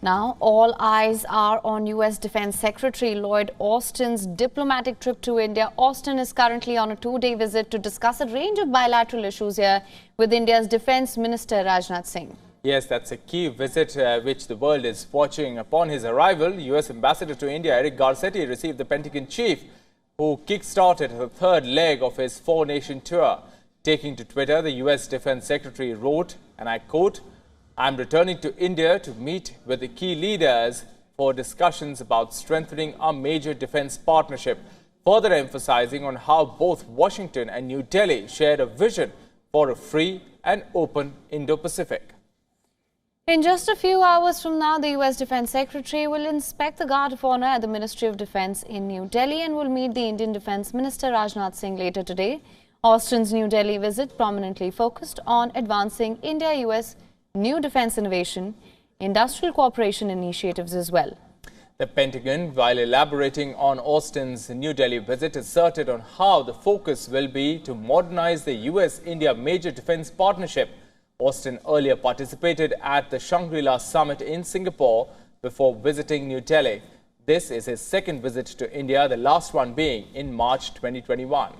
Now, all eyes are on U.S. Defense Secretary Lloyd Austin's diplomatic trip to India. Austin is currently on a two-day visit to discuss a range of bilateral issues here with India's Defense Minister Rajnath Singh. Yes, that's a key visit which the world is watching. Upon his arrival, U.S. Ambassador to India Eric Garcetti received the Pentagon chief, who kick-started the third leg of his four-nation tour. Taking to Twitter, the U.S. Defense Secretary wrote, and I quote, "I'm returning to India to meet with the key leaders for discussions about strengthening our major defense partnership," further emphasizing on how both Washington and New Delhi shared a vision for a free and open Indo-Pacific. In just a few hours from now, the U.S. Defense Secretary will inspect the Guard of Honor at the Ministry of Defense in New Delhi and will meet the Indian Defense Minister Rajnath Singh later today. Austin's New Delhi visit prominently focused on advancing India-US new defense innovation, industrial cooperation initiatives as well. The Pentagon, while elaborating on Austin's New Delhi visit, asserted on how the focus will be to modernize the US-India major defense partnership. Austin earlier participated at the Shangri-La Summit in Singapore before visiting New Delhi. This is his second visit to India, the last one being in March 2021.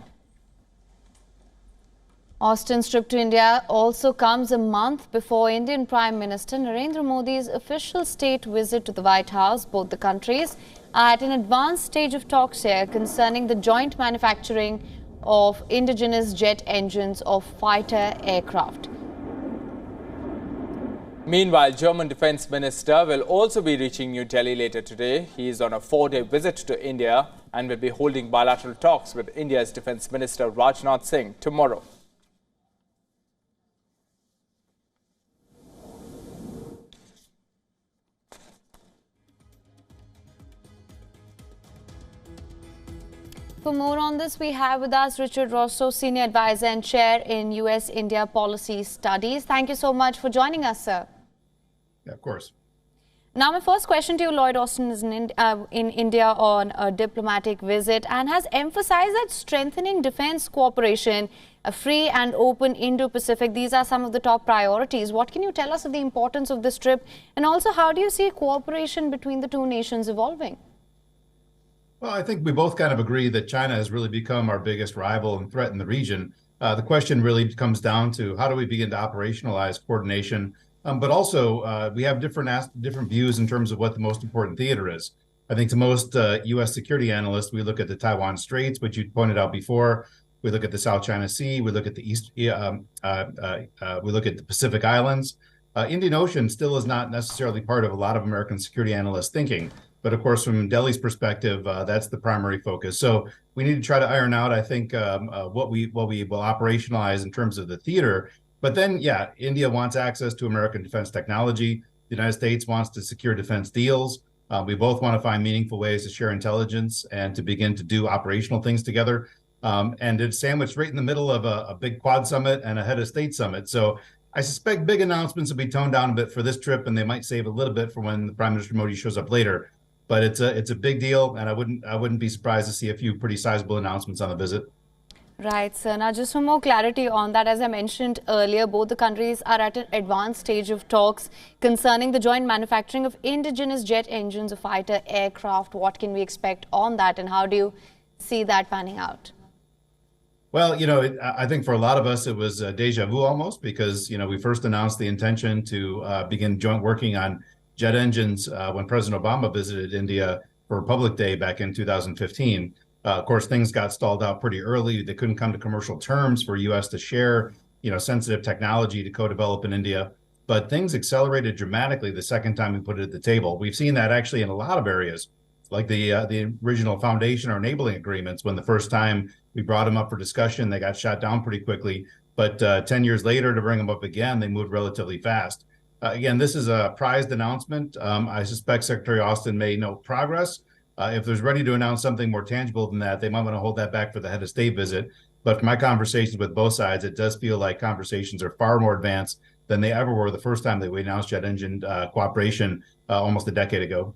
Austin's trip to India also comes a month before Indian Prime Minister Narendra Modi's official state visit to the White House. Both the countries are at an advanced stage of talks here concerning the joint manufacturing of indigenous jet engines of fighter aircraft. Meanwhile, German Defense Minister will also be reaching New Delhi later today. He is on a four-day visit to India and will be holding bilateral talks with India's Defense Minister Rajnath Singh tomorrow. For more on this, we have with us Richard Rosso, Senior Advisor and Chair in US-India Policy Studies. Thank you so much for joining us, sir. Yeah, of course. Now, my first question to you, Lloyd Austin is in India on a diplomatic visit and has emphasized that strengthening defense cooperation, a free and open Indo-Pacific, these are some of the top priorities. What can you tell us of the importance of this trip? And also, how do you see cooperation between the two nations evolving? Well, I think we both kind of agree that China has really become our biggest rival and threat in the region. The question really comes down to how do we begin to operationalize coordination, but also we have different views in terms of what the most important theater is. I think to most U.S. security analysts, we look at the Taiwan Straits, which you pointed out before. We look at the South China Sea. We look at the we look at the Pacific Islands. Indian Ocean still is not necessarily part of a lot of American security analysts' thinking. But of course, from Delhi's perspective, that's the primary focus. So we need to try to iron out, I think, what we will operationalize in terms of the theater. But then, yeah, India wants access to American defense technology. The United States wants to secure defense deals. We both want to find meaningful ways to share intelligence and to begin to do operational things together. And it's sandwiched right in the middle of a big Quad summit and a head of state summit. So I suspect big announcements will be toned down a bit for this trip, and they might save a little bit for when the Prime Minister Modi shows up later. But it's a big deal, and I wouldn't be surprised to see a few pretty sizable announcements on the visit. Right, sir. Now, just for more clarity on that, as I mentioned earlier, both the countries are at an advanced stage of talks concerning the joint manufacturing of indigenous jet engines of fighter aircraft. What can we expect on that, and how do you see that panning out? Well, you know, I think for a lot of us, it was deja vu almost because, you know, we first announced the intention to begin joint working on jet engines when President Obama visited India for Republic Day back in 2015. Of course, things got stalled out pretty early. They couldn't come to commercial terms for U.S. to share, you know, sensitive technology to co-develop in India. But things accelerated dramatically the second time we put it at the table. We've seen that actually in a lot of areas, like the original foundation or enabling agreements. When the first time we brought them up for discussion, they got shot down pretty quickly. But 10 years later, to bring them up again, they moved relatively fast. Again, this is a prized announcement. I suspect Secretary Austin may note progress. If they're ready to announce something more tangible than that, they might want to hold that back for the head of state visit. But from my conversations with both sides, it does feel like conversations are far more advanced than they ever were the first time that we announced jet engine cooperation almost a decade ago.